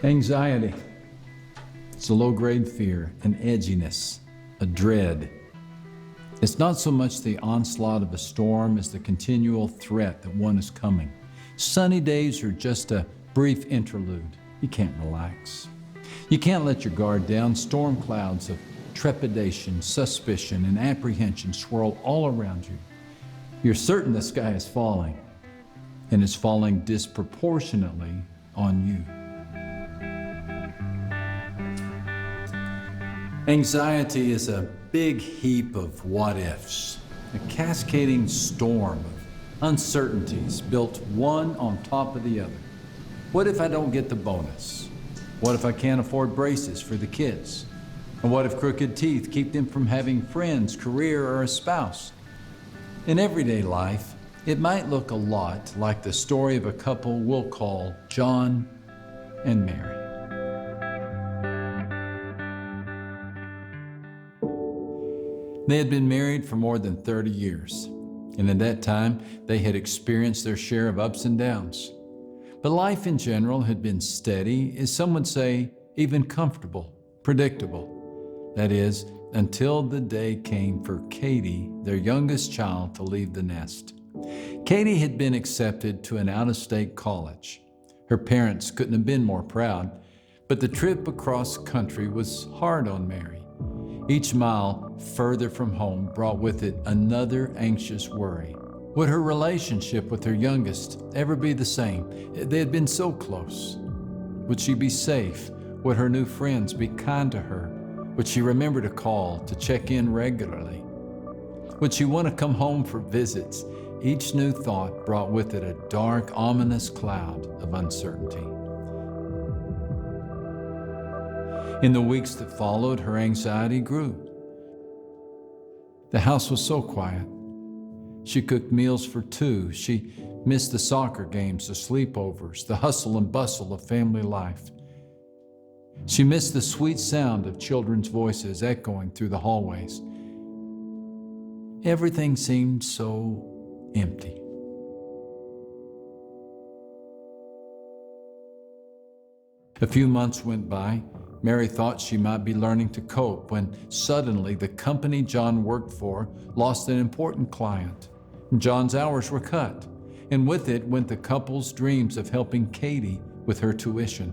Anxiety. It's a low-grade fear, an edginess, a dread. It's not so much the onslaught of a storm as the continual threat that one is coming. Sunny days are just a brief interlude. You can't relax. You can't let your guard down. Storm clouds of trepidation, suspicion, and apprehension swirl all around you. You're certain the sky is falling, and it's falling disproportionately on you. Anxiety is a big heap of what-ifs, a cascading storm of uncertainties built one on top of the other. What if I don't get the bonus? What if I can't afford braces for the kids? And what if crooked teeth keep them from having friends, career, or a spouse? In everyday life, it might look a lot like the story of a couple we'll call John and Mary. They had been married for more than 30 years, and at that time, they had experienced their share of ups and downs. But life in general had been steady, as some would say, even comfortable, predictable. That is, until the day came for Katie, their youngest child, to leave the nest. Katie had been accepted to an out-of-state college. Her parents couldn't have been more proud, but the trip across country was hard on Mary. Each mile further from home brought with it another anxious worry. Would her relationship with her youngest ever be the same? They had been so close. Would she be safe? Would her new friends be kind to her? Would she remember to call, to check in regularly? Would she want to come home for visits? Each new thought brought with it a dark, ominous cloud of uncertainty. In the weeks that followed, her anxiety grew. The house was so quiet. She cooked meals for two. She missed the soccer games, the sleepovers, the hustle and bustle of family life. She missed the sweet sound of children's voices echoing through the hallways. Everything seemed so empty. A few months went by. Mary thought she might be learning to cope when suddenly the company John worked for lost an important client. John's hours were cut, and with it went the couple's dreams of helping Katie with her tuition.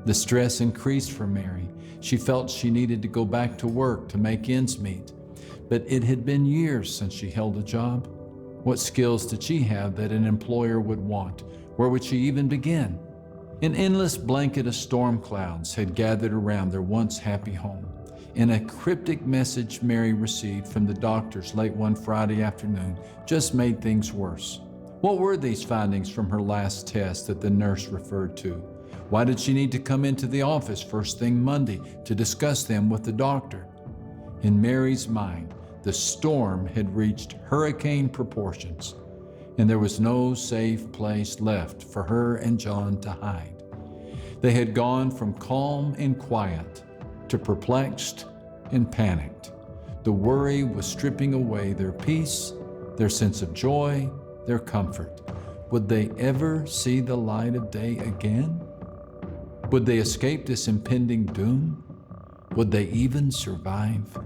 The stress increased for Mary. She felt she needed to go back to work to make ends meet, but it had been years since she held a job. What skills did she have that an employer would want? Where would she even begin? An endless blanket of storm clouds had gathered around their once happy home. And a cryptic message Mary received from the doctors late one Friday afternoon just made things worse. What were these findings from her last test that the nurse referred to? Why did she need to come into the office first thing Monday to discuss them with the doctor? In Mary's mind, the storm had reached hurricane proportions, and there was no safe place left for her and John to hide. They had gone from calm and quiet to perplexed and panicked. The worry was stripping away their peace, their sense of joy, their comfort. Would they ever see the light of day again? Would they escape this impending doom? Would they even survive?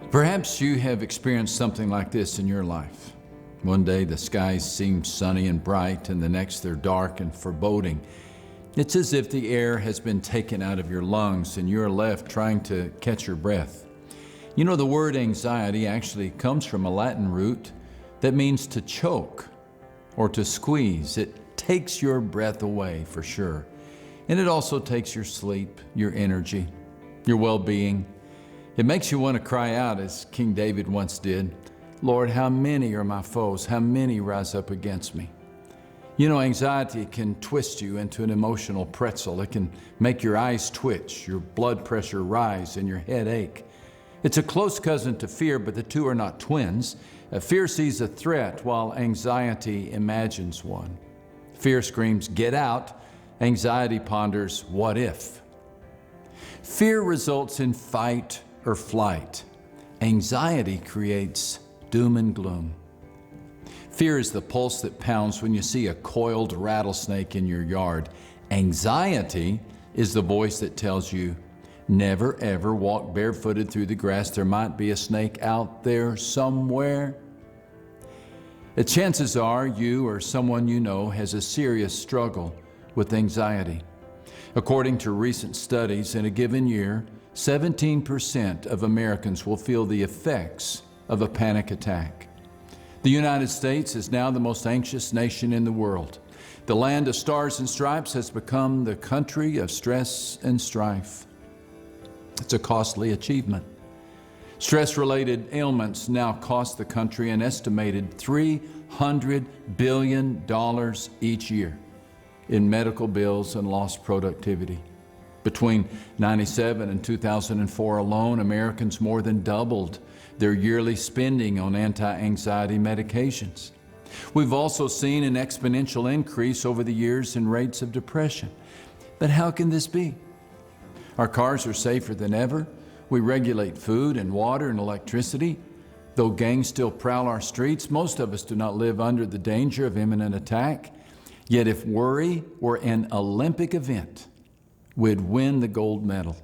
Perhaps you have experienced something like this in your life. One day the skies seem sunny and bright, and the next they're dark and foreboding. It's as if the air has been taken out of your lungs and you're left trying to catch your breath. You know, the word anxiety actually comes from a Latin root that means to choke or to squeeze. It takes your breath away for sure. And it also takes your sleep, your energy, your well-being. It makes you want to cry out, as King David once did, "Lord, how many are my foes? How many rise up against me?" You know, anxiety can twist you into an emotional pretzel. It can make your eyes twitch, your blood pressure rise, and your head ache. It's a close cousin to fear, but the two are not twins. Fear sees a threat while anxiety imagines one. Fear screams, "Get out." Anxiety ponders, "What if?" Fear results in fight or flight. Anxiety creates doom and gloom. Fear is the pulse that pounds when you see a coiled rattlesnake in your yard. Anxiety is the voice that tells you, never ever walk barefooted through the grass. There might be a snake out there somewhere. The chances are you or someone you know has a serious struggle with anxiety. According to recent studies, in a given year, 17% of Americans will feel the effects of a panic attack. The United States is now the most anxious nation in the world. The land of stars and stripes has become the country of stress and strife. It's a costly achievement. Stress-related ailments now cost the country an estimated $300 billion each year in medical bills and lost productivity. Between 1997 and 2004 alone, Americans more than doubled their yearly spending on anti-anxiety medications. We've also seen an exponential increase over the years in rates of depression. But how can this be? Our cars are safer than ever. We regulate food and water and electricity. Though gangs still prowl our streets, most of us do not live under the danger of imminent attack. Yet if worry were an Olympic event, we'd win the gold medal.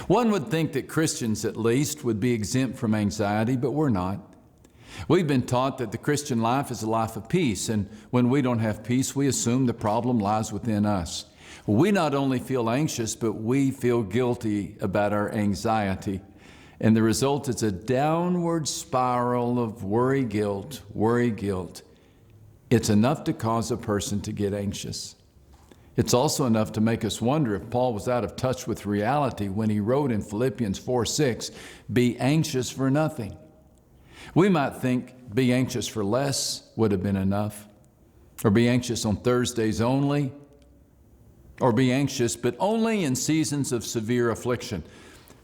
One would think that Christians, at least, would be exempt from anxiety, but we're not. We've been taught that the Christian life is a life of peace, and when we don't have peace, we assume the problem lies within us. We not only feel anxious, but we feel guilty about our anxiety. And the result is a downward spiral of worry, guilt, worry, guilt. It's enough to cause a person to get anxious. It's also enough to make us wonder if Paul was out of touch with reality when he wrote in Philippians 4:6, "Be anxious for nothing." We might think be anxious for less would have been enough, or be anxious on Thursdays only, or be anxious but only in seasons of severe affliction.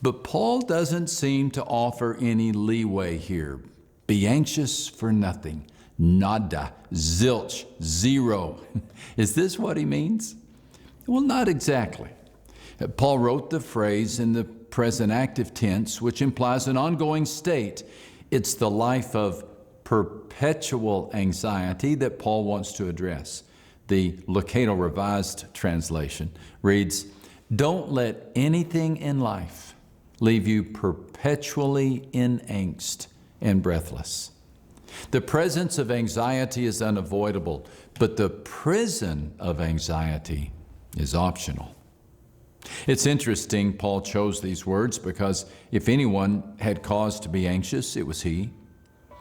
But Paul doesn't seem to offer any leeway here. Be anxious for nothing. Nada, zilch, zero. Is this what he means? Well, not exactly. Paul wrote the phrase in the present active tense, which implies an ongoing state. It's the life of perpetual anxiety that Paul wants to address. The Lucado Revised Translation reads, "Don't let anything in life leave you perpetually in angst and breathless." The presence of anxiety is unavoidable, but the prison of anxiety is optional. It's interesting Paul chose these words because if anyone had cause to be anxious, it was he.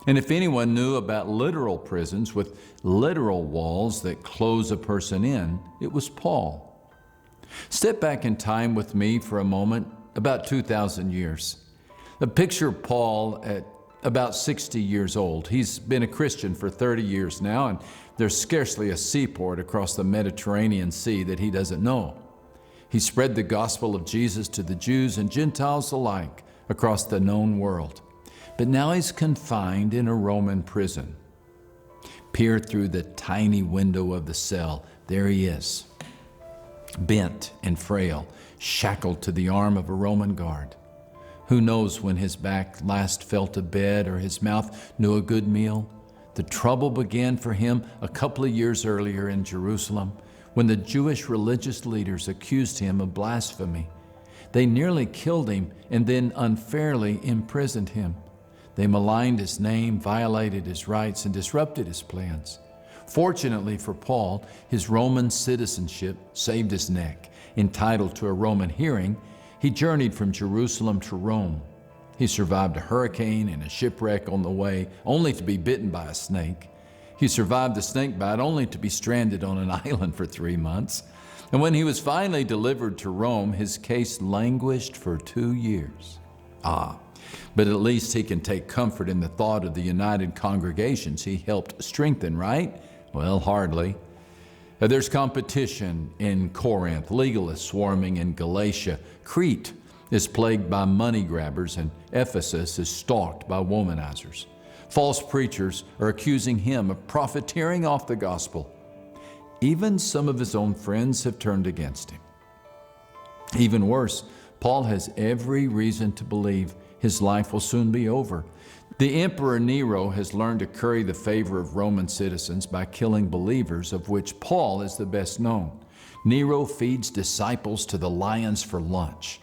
And if anyone knew about literal prisons with literal walls that close a person in, it was Paul. Step back in time with me for a moment, about 2,000 years. Picture Paul at about 60 years old. He's been a Christian for 30 years now, and there's scarcely a seaport across the Mediterranean Sea that he doesn't know. He spread the gospel of Jesus to the Jews and Gentiles alike across the known world. But now he's confined in a Roman prison. Peer through the tiny window of the cell. There he is, bent and frail, shackled to the arm of a Roman guard. Who knows when his back last felt a bed or his mouth knew a good meal? The trouble began for him a couple of years earlier in Jerusalem when the Jewish religious leaders accused him of blasphemy. They nearly killed him and then unfairly imprisoned him. They maligned his name, violated his rights, and disrupted his plans. Fortunately for Paul, his Roman citizenship saved his neck. Entitled to a Roman hearing, he journeyed from Jerusalem to Rome. He survived a hurricane and a shipwreck on the way, only to be bitten by a snake. He survived the snake bite only to be stranded on an island for 3 months. And when he was finally delivered to Rome, his case languished for 2 years. But at least he can take comfort in the thought of the united congregations he helped strengthen, right? Well, hardly. There's competition in Corinth, legalists swarming in Galatia. Crete is plagued by money grabbers, and Ephesus is stalked by womanizers. False preachers are accusing him of profiteering off the gospel. Even some of his own friends have turned against him. Even worse, Paul has every reason to believe his life will soon be over. The Emperor Nero has learned to curry the favor of Roman citizens by killing believers, of which Paul is the best known. Nero feeds disciples to the lions for lunch,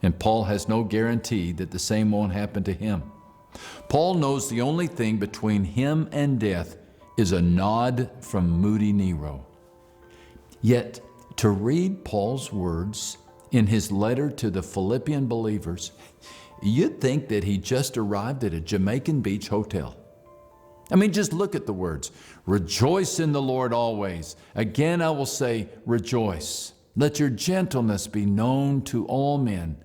and Paul has no guarantee that the same won't happen to him. Paul knows the only thing between him and death is a nod from moody Nero. Yet, to read Paul's words in his letter to the Philippian believers, you'd think that he just arrived at a Jamaican beach hotel. I mean, just look at the words. Rejoice in the Lord always. Again, I will say, rejoice. Let your gentleness be known to all men.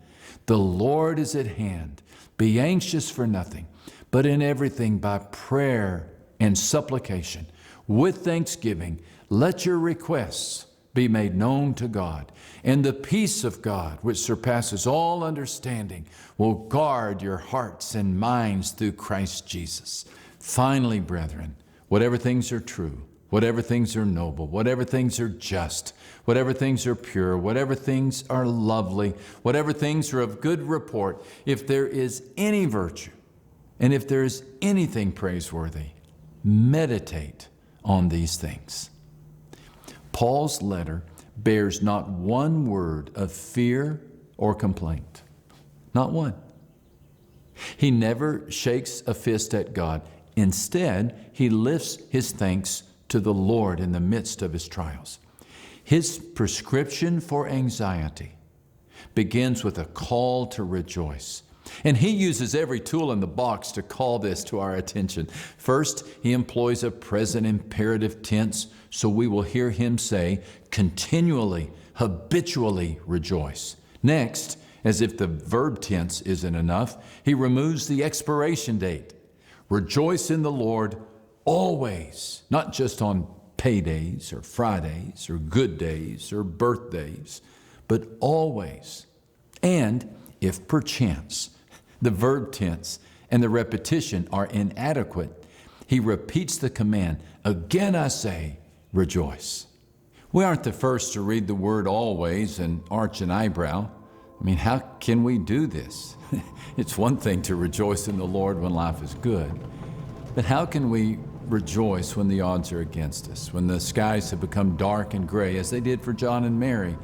The Lord is at hand. Be anxious for nothing, but in everything by prayer and supplication, with thanksgiving, let your requests be made known to God. And the peace of God, which surpasses all understanding, will guard your hearts and minds through Christ Jesus. Finally, brethren, whatever things are true, whatever things are noble, whatever things are just, whatever things are pure, whatever things are lovely, whatever things are of good report, if there is any virtue, and if there is anything praiseworthy, meditate on these things. Paul's letter bears not one word of fear or complaint. Not one. He never shakes a fist at God. Instead, he lifts his thanks to the Lord in the midst of his trials. His prescription for anxiety begins with a call to rejoice. And he uses every tool in the box to call this to our attention. First, he employs a present imperative tense, so we will hear him say, continually, habitually rejoice. Next, as if the verb tense isn't enough, he removes the expiration date. Rejoice in the Lord always, not just on paydays or Fridays or good days or birthdays, but always. And if perchance the verb tense and the repetition are inadequate, he repeats the command, again I say, rejoice. We aren't the first to read the word always and arch an eyebrow. I mean, how can we do this? It's one thing to rejoice in the Lord when life is good, but how can we rejoice when the odds are against us, when the skies have become dark and gray, as they did for John and Mary,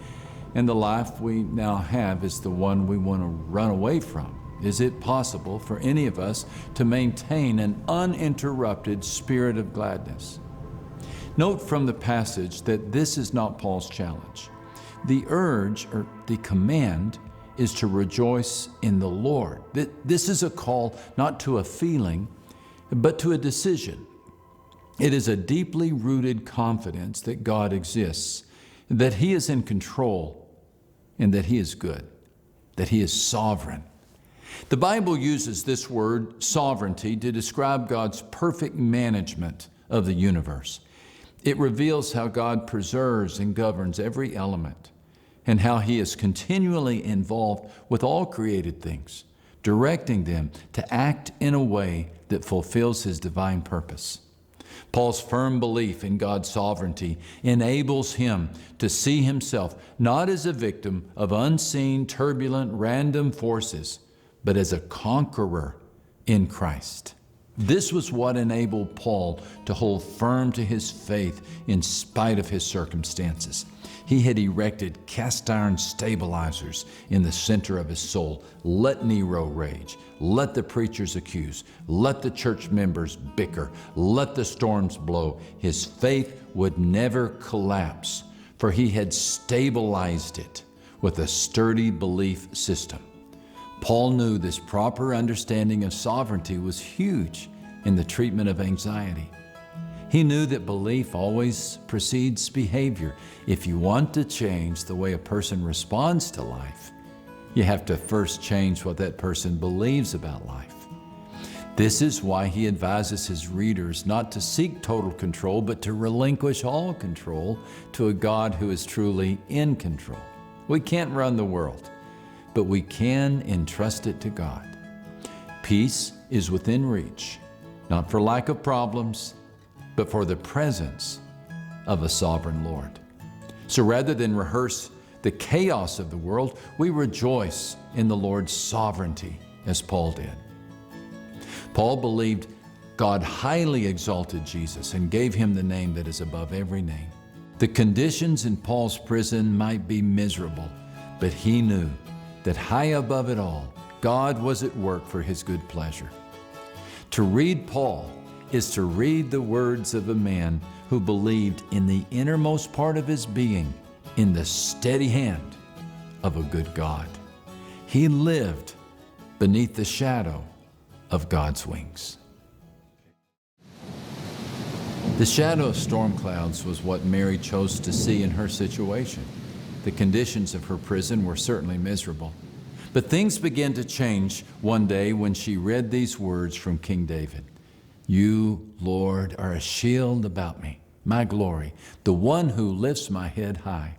and the life we now have is the one we want to run away from? Is it possible for any of us to maintain an uninterrupted spirit of gladness? Note from the passage that this is not Paul's challenge. The urge or the command is to rejoice in the Lord. This is a call not to a feeling, but to a decision. It is a deeply rooted confidence that God exists, that He is in control, and that He is good, that He is sovereign. The Bible uses this word, sovereignty, to describe God's perfect management of the universe. It reveals how God preserves and governs every element, and how He is continually involved with all created things, directing them to act in a way that fulfills His divine purpose. Paul's firm belief in God's sovereignty enables him to see himself not as a victim of unseen, turbulent, random forces, but as a conqueror in Christ. This was what enabled Paul to hold firm to his faith in spite of his circumstances. He had erected cast iron stabilizers in the center of his soul. Let Nero rage. Let the preachers accuse. Let the church members bicker. Let the storms blow. His faith would never collapse, for he had stabilized it with a sturdy belief system. Paul knew this proper understanding of sovereignty was huge in the treatment of anxiety. He knew that belief always precedes behavior. If you want to change the way a person responds to life, you have to first change what that person believes about life. This is why he advises his readers not to seek total control, but to relinquish all control to a God who is truly in control. We can't run the world, but we can entrust it to God. Peace is within reach, not for lack of problems, but for the presence of a sovereign Lord. So rather than rehearse the chaos of the world, we rejoice in the Lord's sovereignty, as Paul did. Paul believed God highly exalted Jesus and gave him the name that is above every name. The conditions in Paul's prison might be miserable, but he knew that high above it all, God was at work for his good pleasure. To read Paul is to read the words of a man who believed in the innermost part of his being in the steady hand of a good God. He lived beneath the shadow of God's wings. The shadow of storm clouds was what Mary chose to see in her situation. The conditions of her prison were certainly miserable. But things began to change one day when she read these words from King David. You, Lord, are a shield about me, my glory, the one who lifts my head high.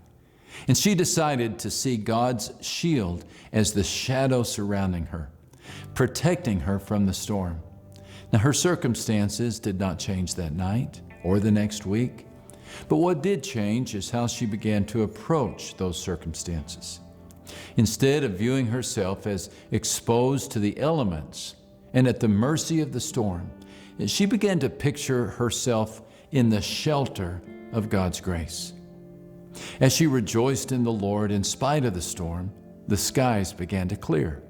And she decided to see God's shield as the shadow surrounding her, protecting her from the storm. Now, her circumstances did not change that night or the next week, but what did change is how she began to approach those circumstances. Instead of viewing herself as exposed to the elements and at the mercy of the storm, she began to picture herself in the shelter of God's grace. As she rejoiced in the Lord in spite of the storm, the skies began to clear.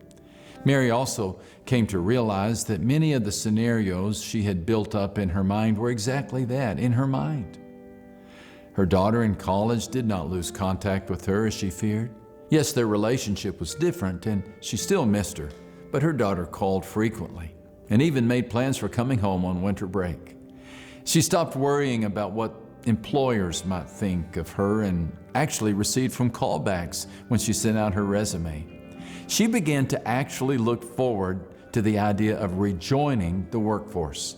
Mary also came to realize that many of the scenarios she had built up in her mind were exactly that, in her mind. Her daughter in college did not lose contact with her as she feared. Yes, their relationship was different and she still missed her, but her daughter called frequently and even made plans for coming home on winter break. She stopped worrying about what employers might think of her and actually received from callbacks when she sent out her resume. She began to actually look forward to the idea of rejoining the workforce.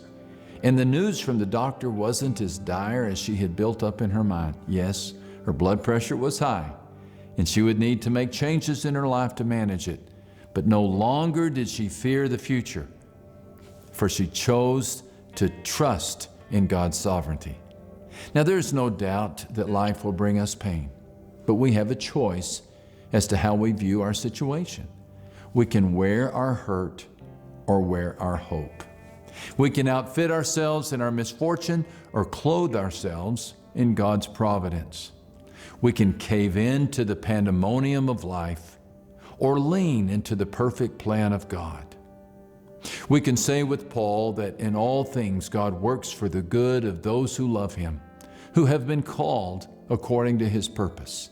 And the news from the doctor wasn't as dire as she had built up in her mind. Yes, her blood pressure was high, and she would need to make changes in her life to manage it. But no longer did she fear the future, for she chose to trust in God's sovereignty. Now, there's no doubt that life will bring us pain, but we have a choice as to how we view our situation. We can wear our hurt or wear our hope. We can outfit ourselves in our misfortune or clothe ourselves in God's providence. We can cave in to the pandemonium of life or lean into the perfect plan of God. We can say with Paul that in all things God works for the good of those who love Him, who have been called according to His purpose.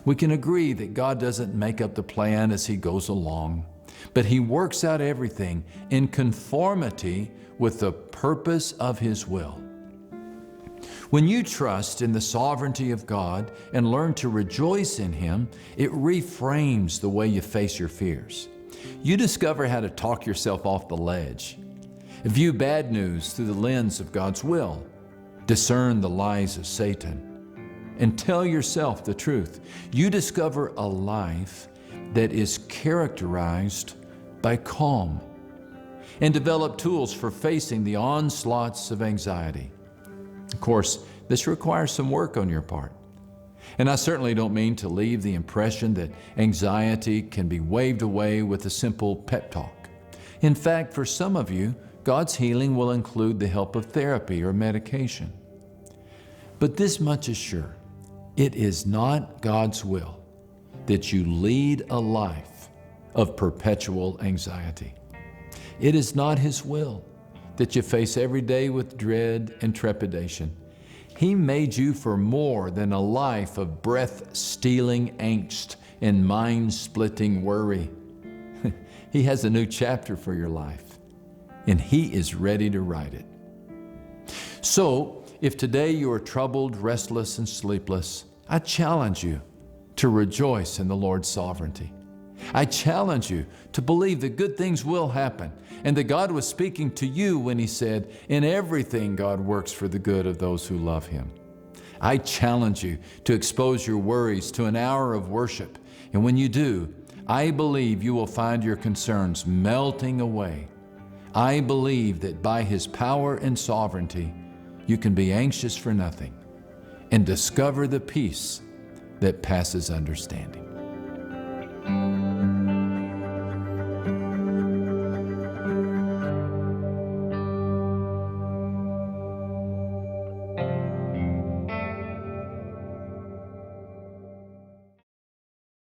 We can agree that God doesn't make up the plan as He goes along, but He works out everything in conformity with the purpose of His will. When you trust in the sovereignty of God and learn to rejoice in Him, it reframes the way you face your fears. You discover how to talk yourself off the ledge, view bad news through the lens of God's will, discern the lies of Satan, and tell yourself the truth. You discover a life that is characterized by calm and develop tools for facing the onslaughts of anxiety. Of course, this requires some work on your part. And I certainly don't mean to leave the impression that anxiety can be waved away with a simple pep talk. In fact, for some of you, God's healing will include the help of therapy or medication. But this much is sure, it is not God's will that you lead a life of perpetual anxiety. It is not His will that you face every day with dread and trepidation. He made you for more than a life of breath-stealing angst and mind-splitting worry. He has a new chapter for your life, and He is ready to write it. So, if today you are troubled, restless, and sleepless, I challenge you to rejoice in the Lord's sovereignty. I challenge you to believe that good things will happen and that God was speaking to you when He said, "In everything God works for the good of those who love Him." I challenge you to expose your worries to an hour of worship, and when you do, I believe you will find your concerns melting away. I believe that by His power and sovereignty, you can be anxious for nothing and discover the peace that passes understanding.